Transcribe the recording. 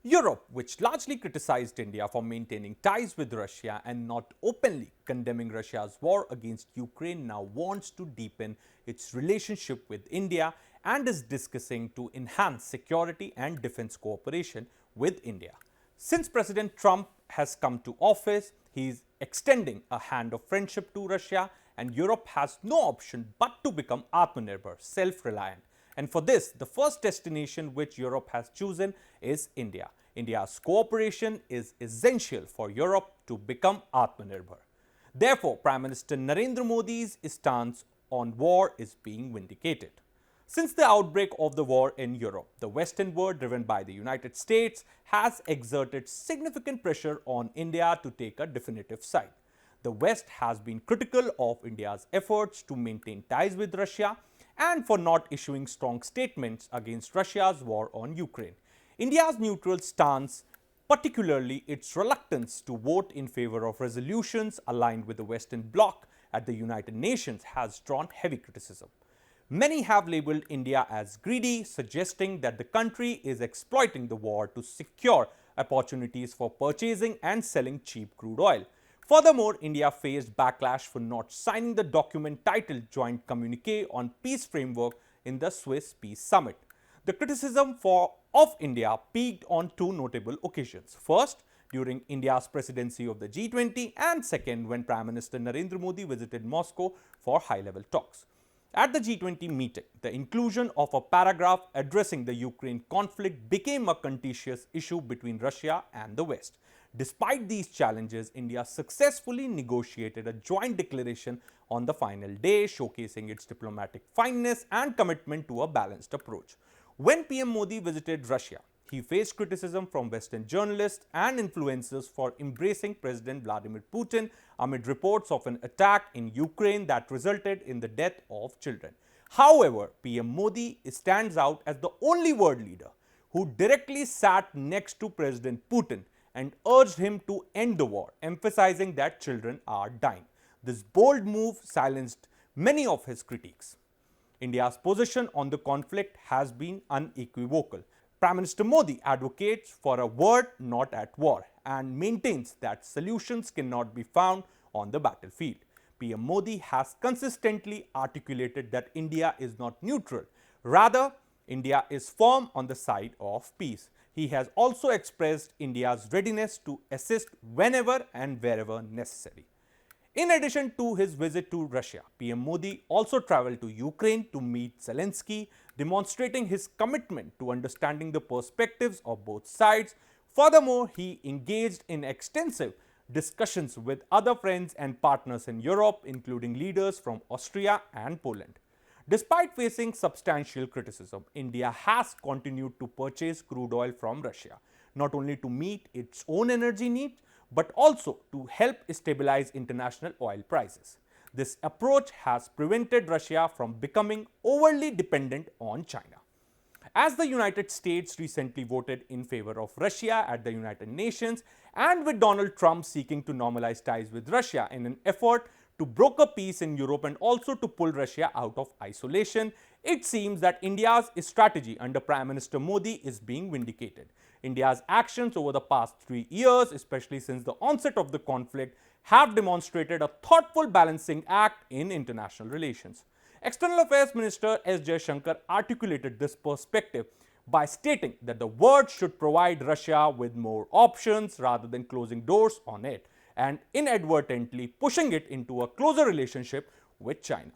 Europe, which largely criticized India for maintaining ties with Russia and not openly condemning Russia's war against Ukraine, now wants to deepen its relationship with India and is discussing to enhance security and defense cooperation with India. Since President Trump has come to office, he is extending a hand of friendship to Russia, and Europe has no option but to become Atmanirbhar, self-reliant. And for this, the first destination which Europe has chosen is India. India's cooperation is essential for Europe to become Atmanirbhar. Therefore, Prime Minister Narendra Modi's stance on war is being vindicated. Since the outbreak of the war in Europe, the Western world, driven by the United States, has exerted significant pressure on India to take a definitive side. The West has been critical of India's efforts to maintain ties with Russia and for not issuing strong statements against Russia's war on Ukraine. India's neutral stance, particularly its reluctance to vote in favor of resolutions aligned with the Western bloc at the United Nations, has drawn heavy criticism. Many have labeled India as greedy, suggesting that the country is exploiting the war to secure opportunities for purchasing and selling cheap crude oil. Furthermore, India faced backlash for not signing the document titled Joint Communique on Peace Framework in the Swiss Peace Summit. The criticism of India peaked on two notable occasions. First, during India's presidency of the G20, and second, when Prime Minister Narendra Modi visited Moscow for high-level talks. At the G20 meeting, the inclusion of a paragraph addressing the Ukraine conflict became a contentious issue between Russia and the West. Despite these challenges, India successfully negotiated a joint declaration on the final day, showcasing its diplomatic fineness and commitment to a balanced approach. When PM Modi visited Russia, he faced criticism from Western journalists and influencers for embracing President Vladimir Putin amid reports of an attack in Ukraine that resulted in the death of children. However, PM Modi stands out as the only world leader who directly sat next to President Putin and urged him to end the war, emphasizing that children are dying. This bold move silenced many of his critiques. India's position on the conflict has been unequivocal. Prime Minister Modi advocates for a word not at war and maintains that solutions cannot be found on the battlefield. PM Modi has consistently articulated that India is not neutral. Rather, India is firm on the side of peace. He has also expressed India's readiness to assist whenever and wherever necessary. In addition to his visit to Russia, PM Modi also traveled to Ukraine to meet Zelensky, demonstrating his commitment to understanding the perspectives of both sides. Furthermore, he engaged in extensive discussions with other friends and partners in Europe, including leaders from Austria and Poland. Despite facing substantial criticism, India has continued to purchase crude oil from Russia, not only to meet its own energy needs, but also to help stabilize international oil prices. This approach has prevented Russia from becoming overly dependent on China. As the United States recently voted in favor of Russia at the United Nations, and with Donald Trump seeking to normalize ties with Russia in an effort to broker peace in Europe and also to pull Russia out of isolation, it seems that India's strategy under Prime Minister Modi is being vindicated. India's actions over the past 3 years, especially since the onset of the conflict, have demonstrated a thoughtful balancing act in international relations. External Affairs Minister S. Jaishankar articulated this perspective by stating that the world should provide Russia with more options rather than closing doors on it, and inadvertently pushing it into a closer relationship with China.